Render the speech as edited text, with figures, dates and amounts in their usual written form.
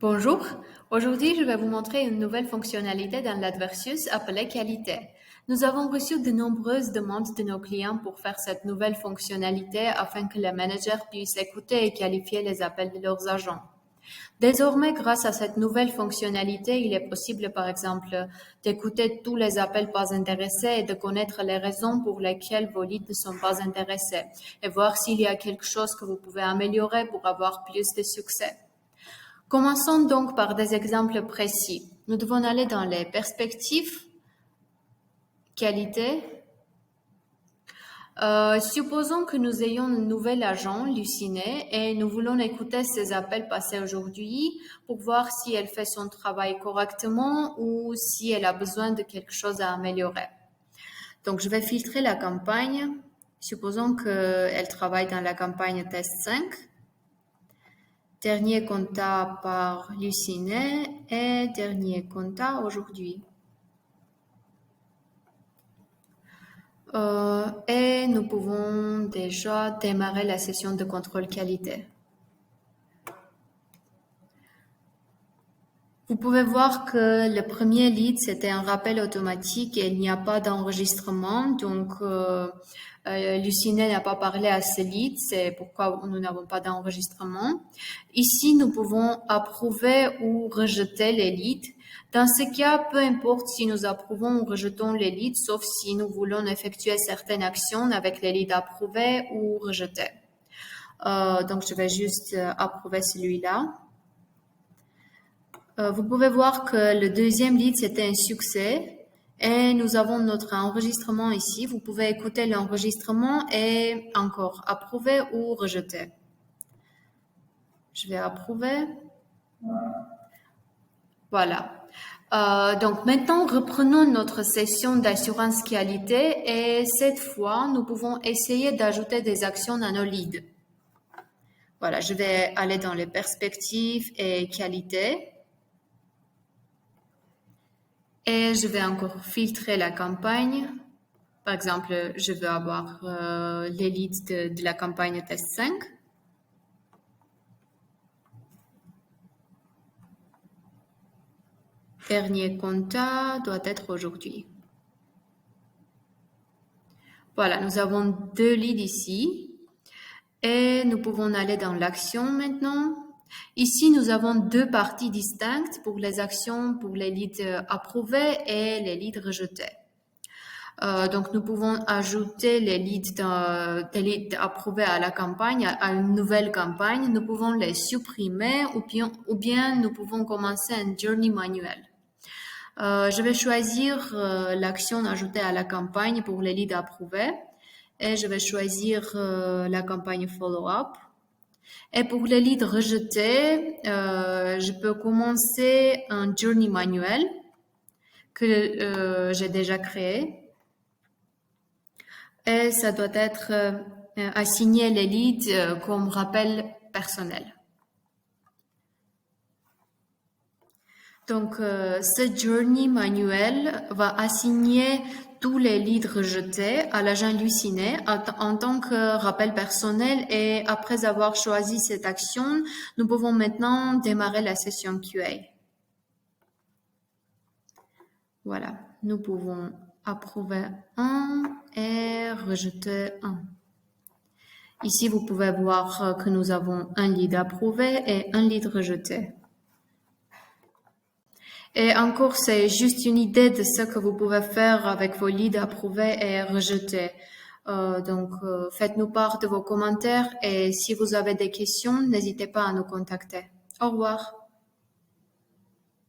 Bonjour, aujourd'hui je vais vous montrer une nouvelle fonctionnalité dans l'Adversus appelée qualité. Nous avons reçu de nombreuses demandes de nos clients pour faire cette nouvelle fonctionnalité afin que les managers puissent écouter et qualifier les appels de leurs agents. Désormais, grâce à cette nouvelle fonctionnalité, il est possible, par exemple, d'écouter tous les appels pas intéressés et de connaître les raisons pour lesquelles vos leads ne sont pas intéressés et voir s'il y a quelque chose que vous pouvez améliorer pour avoir plus de succès. Commençons donc par des exemples précis. Nous devons aller dans les perspectives, qualité. Supposons que nous ayons un nouvel agent, Luciné, et nous voulons écouter ses appels passés aujourd'hui pour voir si elle fait son travail correctement ou si elle a besoin de quelque chose à améliorer. Donc, je vais filtrer la campagne. Supposons qu'elle travaille dans la campagne test 5. Dernier compta par Luciné et dernier compta aujourd'hui. Et nous pouvons déjà démarrer la session de contrôle qualité. Vous pouvez voir que le premier lead, c'était un rappel automatique et il n'y a pas d'enregistrement. Donc, Luciné n'a pas parlé à ce lead, c'est pourquoi nous n'avons pas d'enregistrement. Ici, nous pouvons approuver ou rejeter les leads. Dans ce cas, peu importe si nous approuvons ou rejetons les leads, sauf si nous voulons effectuer certaines actions avec les leads approuvés ou rejetés. Donc, je vais juste approuver celui-là. Vous pouvez voir que le deuxième lead, c'était un succès et nous avons notre enregistrement ici. Vous pouvez écouter l'enregistrement et encore approuver ou rejeter. Je vais approuver. Voilà. Donc maintenant, reprenons notre session d'assurance qualité et cette fois, nous pouvons essayer d'ajouter des actions à nos leads. Voilà, je vais aller dans les perspectives et qualité. Et je vais encore filtrer la campagne. Par exemple, je veux avoir les leads de la campagne test 5. Dernier compta doit être aujourd'hui. Voilà, nous avons 2 leads ici. Et nous pouvons aller dans l'action maintenant. Ici, nous avons 2 parties distinctes pour les actions, pour les leads approuvés et les leads rejetés. Donc, nous pouvons ajouter les leads approuvés à la campagne, à une nouvelle campagne. Nous pouvons les supprimer ou bien nous pouvons commencer un journey manuel. Je vais choisir l'action ajoutée à la campagne pour les leads approuvés et je vais choisir la campagne follow-up. Et pour les leads rejetés, je peux commencer un journey manuel que j'ai déjà créé. Et ça doit être assigné les leads comme rappel personnel. Donc, ce journey manuel va assigner tous les leads rejetés à l'agent Luciné en tant que rappel personnel et après avoir choisi cette action, nous pouvons maintenant démarrer la session QA. Voilà, nous pouvons approuver un et rejeter un. Ici, vous pouvez voir que nous avons un lead approuvé et un lead rejeté. Et encore, c'est juste une idée de ce que vous pouvez faire avec vos leads approuvés et rejetés. Donc, faites-nous part de vos commentaires et si vous avez des questions, n'hésitez pas à nous contacter. Au revoir.